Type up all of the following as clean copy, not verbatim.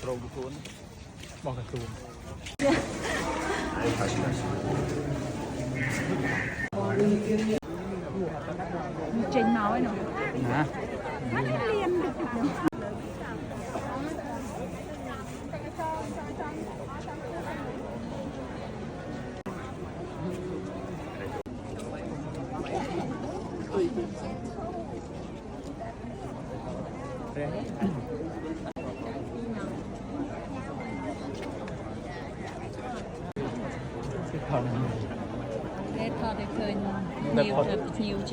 ប្រូនខ្លួនបោះកស៊ូចេញមកឯនោះណាมันเรียนดึกเด็ดพอได้เคยนิวจ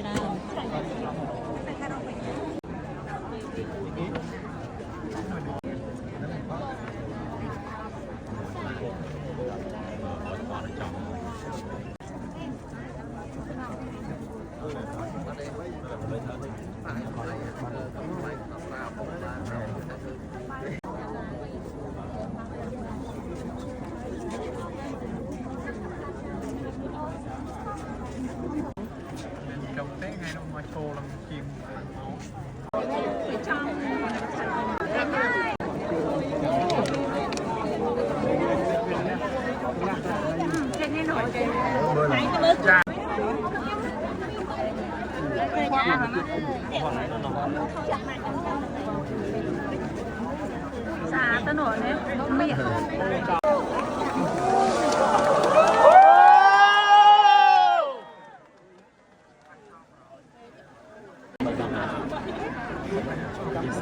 ้าสาตะหนวดเนี่ยไม่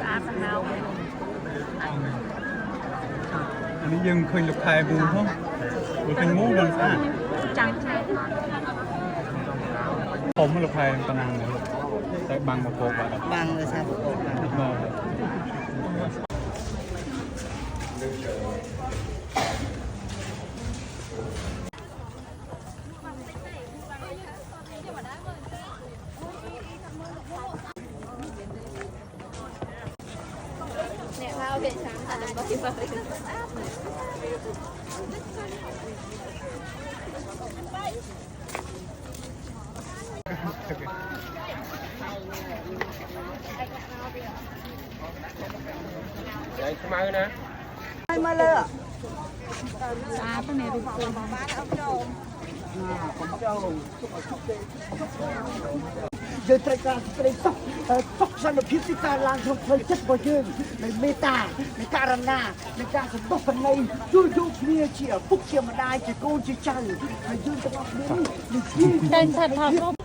สาตะเนาอันนี้ยังเคยลูกไข่บูเขาบูเป็นงูดังซ่าจังผมมันลูกไข่ตะนางเลยใส่บังมาโกบแบบบังเลยใช่ปุ๊บเนี่ยเราเด็กช้างแต่เราไม่ไปมาเลยนะมาเลยสาตะเนี่ยรูปตัวบ้านเอาโจมយើងត្រូវការស្ត្រីសុខសន្តិភាពទីការឡើងក្នុងផ្លូវចិត្តរបស់យើងនៃមេត្តានៃករណានៃការសន្ទុះបណីជួយយកគ្នាជាឪពុកជាម្ដាយជាកូនជាចៅហើយយើងទាំងអស់គ្នានេះជាតែថាគ្រប់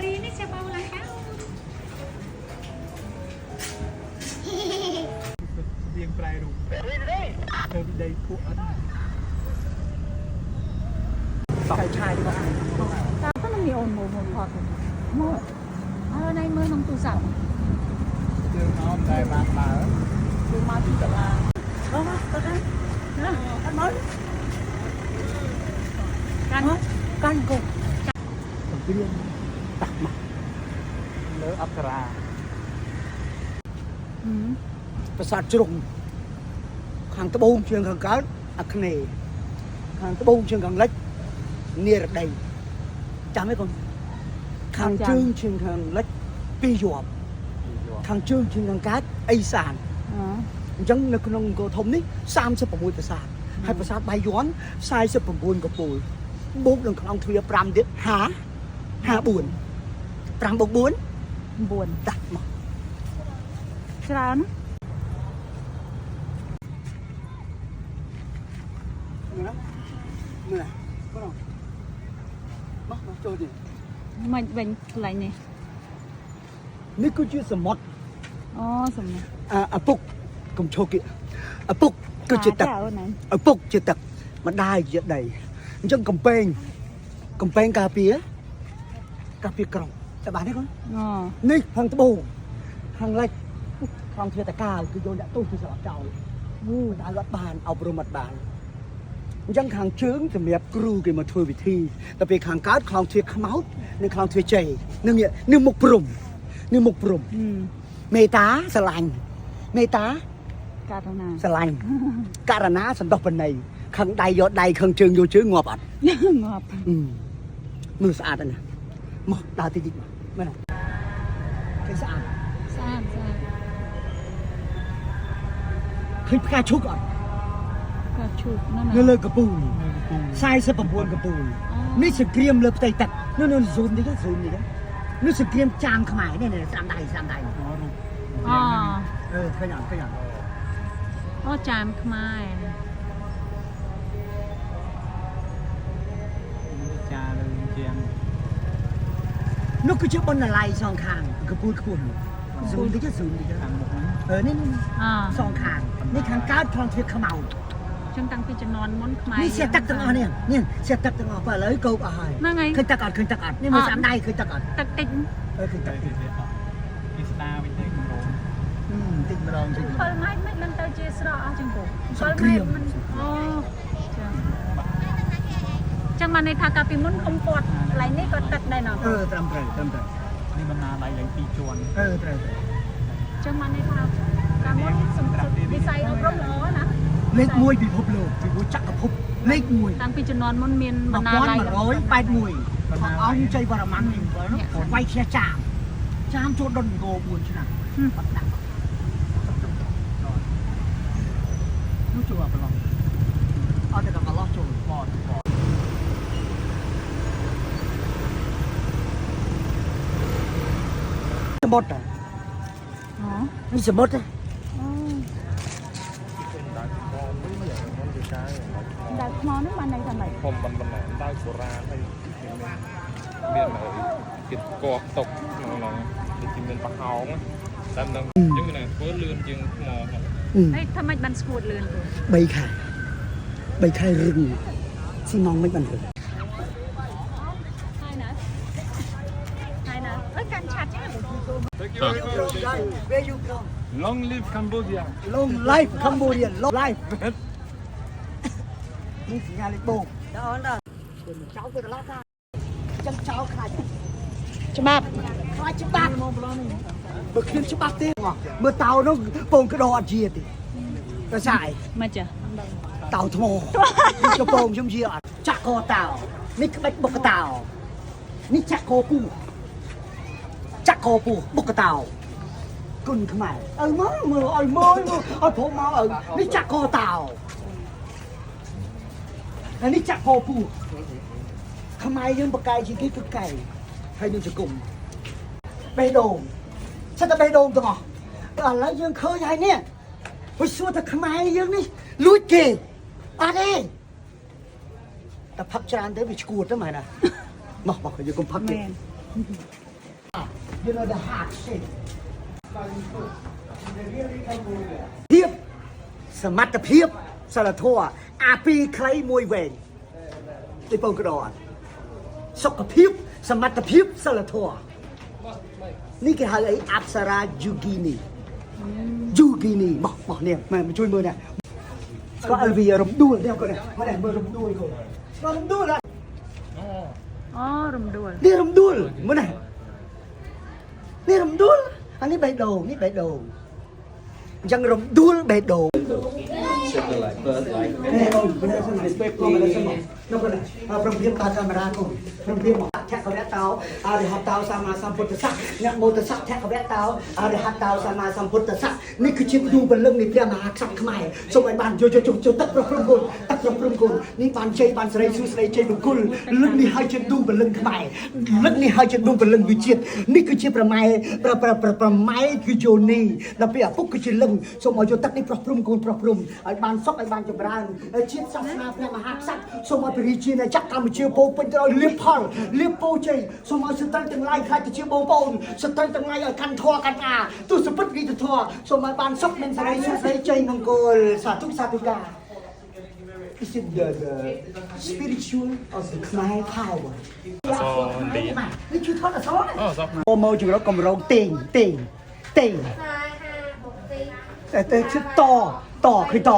hari ini siapa ulang tahun? เรียงปลายรูปเธอได้พวกอันชายดีกว่าตาก็มันมีโอนโมพอดโมในมือน้องตูสับเจอน้องได้มาดูมาที่ตลาดมาตอนนั้นนะอันนั้นกันกูผมเรียนตักมาเลืออัปราประสาทจุงข้างตะบูงเชียงข้างก้าวอักเนข้างตะบูงเชียงข้างเล็กเนียร์ใดจำไหมคนข้างจึงเชียงข้างเล็กปีหยวบข้างจึงเชียงข้างก้าวไอสานยังในขนมโกทมนี่36ประสาทให้ประสาทใบย้อน49กระปุกบุกหนึ่งคลองทวีปรำเด็ดหาบุญปรำบุกบุญตัดมาชรานะเมื่อก็ลองมาโจดิมันเป็นอะไรเนี่ยนี่ก็ชื่อสมดอ๋อสมดปุกกำโชกิปุกก็จะตักปุกจะตักมาได้เยอะใดจังกำเปงกาเปียกรองแต่บ้านนี้ก่อนนี่ทางตะบูทางไรทางเทือตะกาคือโยนตู้คือสลับเจ้าได้รัฐบาลเอาบรมบาลยังขังเชิงจะมีครูกันมาช่วยวิธีแต่เป็นขังการคลองเทียขมาวในคลองเทียใจนึงเนี่ยนึงมุกปรุมเมตตาสลายเมตตา ការណា ស្រឡាញ់ករណាសន្តោសបណីខឹងដៃយកដៃខឹងជើងយកជើងងាប់អត់ ងាប់ មើលស្អាតណាស់មកដើរតិចៗមើលណាឃើញស្អាត ស្អាត ឃើញផ្កាឈូកអត់ ក៏ឈូកណា នៅលើកពូល ពូ 49កពូលនេះសង្គ្រាមលើផ្ទៃទឹកនោះស៊ូមនេះស៊ូមនេះនេះសង្គ្រាមចាមខ្មែរនេះស្ដាំដៃ អូ ឃើញអត់ឃើញអត់ អូចាមខ្មែរ ចាលើជាង នោះគឺជាបណ្ណាល័យសងខាងកពូលខ្ពស់ស៊ូមនេះស៊ូមនេះ ខាងមុខហ្នឹង នេះ អូ សងខាងនេះខាងកើតខ្លងទ្វារខ្មៅ ចឹងតាំងពីជំនាន់មុនខ្មែរ នេះជាទឹកទាំងអស់នេះជាទឹកទាំងអស់បើឥឡូវកោបអស់ហើយ ហ្នឹងហើយ ឃើញទឹកអត់ឃើញទឹកអត់នេះមើលស្ដាំដៃឃើញទឹកអត់ ទឹកតិច ឃើញទឹក ទៅទៀតអត់ពីស្ដាវិញទេកម្រង តិចម្ដងតិច 7ម៉ែត្រមិនដឹងទៅជាស្រកអស់ចឹងពូ សង្គ្រាម មិនអូចឹងមកនេះថាកាលពីមុនខំពាត់កន្លែងនេះក៏ទឹកដែរណោះ ត្រឹមត្រូវ នេះបណ្ណាដៃឡើង2ជាន់ ត្រូវ ចឹងមកនេះថាកាលមុនសម្រាប់វិស័យអប់រំល្អណា លេខ1ពិភពលោកពីចក្រភពលេខ1 តាំងពីជំនាន់មុនមានបណ្ណាល័យ 1181អង្គជ័យវរ្ម័ននេះវាយឈ្នះចាមចូលដុនគោ4ឆ្នាំបាត់ដាក់នោះជួបប្រឡងអត់តែកន្លោះចូលបតសមុទ្រ អូ នេះសមុទ្រ ដៅថ្មនេះបានន័យថាម៉េច ខ្ញុំមិនបណ្ណាដៅបុរាណហើយមានគេកកតុកក្នុងហ្នឹងដូចជាមានប្រហោងតាមនឹងអញ្ចឹងមានធ្វើលឿនជាងថ្មហ្នឹង ហើយថាម៉េចបានស្ងួតលឿនពូ 3ខែរឹងស៊ីម៉ងមិនបានរឹង ហើយណាអើយកាន់ឆាត់ចឹង Where you from? Long live Cambodia Long life Cambodia long life នេះសញ្ញាលេខបូកដល់ដល់ចៅទៅដល់ថាចឹងចៅខ្លាចច្បាប់ខ្លាចច្បាប់បើគ្មានច្បាប់ទេមើលតោនោះពងក្តោអត់ជាទេទៅសាយ មកចា តោថ្មកំពងខ្ញុំជាអត់ចាក់កតោនេះក្បាច់បុកតោនេះចាក់កពូចាក់កពូបុកតោគុណខ្មែរមើលមើលឲ្យមើលឲ្យព្រមមកនេះចាក់កតោហើយនេះចាក់កពូខ្មែរយើងបកកាយជាងគេគឺកែហើយនឹងជង្គង់បេះដូងសិតតែបេះដូងទាំងអស់ឥឡូវយើងឃើញហើយនេះហើយសួរថាខ្មែរយើងនេះលួចគេអត់ទេតែផឹកច្រើនទៅវាឈួតទៅមែនណាមកយើងកុំផឹកទេ You know the heart shape ភាពសមត្ថភាពសិលធម៌អាពីខ្លីមួយវែងទីបងក្តោអត់សុខភាពសមត្ថភាពសិលធម៌នេះគេហៅអីអប្សរាយូគីនីមកនេះមកជួយមើលនេះស្គាល់វារំដួលនេះគាត់នេះមើលរំដួលគាត់រំដួល អូរំដួល នេះរំដួលមើលនេះរំដួលអានេះបេះដូងនេះបេះដូងអញ្ចឹងរំដួលបេះដូង Circle like bird like ព្រមព្រៀងតាកាមេរ៉ាកូនព្រមព្រៀងមកថក្កវៈតោអរិហតោសម្មាសម្ពុទ្ធស្សៈអ្នកមោទស្សៈថក្កវៈតោអរិហតោសម្មាសម្ពុទ្ធស្សៈនេះគឺជាទូពលឹងនៃព្រះមហាក្សត្រខ្មែរសូមឲ្យបានយកទឹកប្រព្រឹត្តគុណទឹកប្រព្រឹត្តគុណនេះបានជ័យបានសេរីសួស្តីជ័យមង្គលលឹងនេះហើយជាទូពលឹងខ្មែរលឹងនេះហើយជាទូពលឹងវិជាតិនេះគឺជាប្រម៉ែគឺយោនីដល់ពេលឪពុកគឺជាលឹងសូមឲ្យយកទឹកនេះប្រព្រឹត្តគុណប្រព្រឹត្តឲ្យបានសុខឲ្យបានចម្រើនជាតិសាសនាព្រះមហាក្សត្រសូមឲ្យព្រះរាជាណាចក្រកម្ពុជាពោពេញទៅដោយលៀបផលលៀបពោជ័យសូមឲ្យស្ត្រីទាំងឡាយខ្លាចទៅជាបងប្អូនស្ត្រីទាំងឡាយឲ្យកាន់ធម៌កាន់អាទោះសពិតវិទធម៌សូមឲ្យបានសុខមានសេរីសុខស្ដីជ័យមង្គលសាធុការ Is it the spiritual of the Khmer power នេះជួយថតអសរអូមកជម្រកកម្រងតេងតែឈឺតឃើញត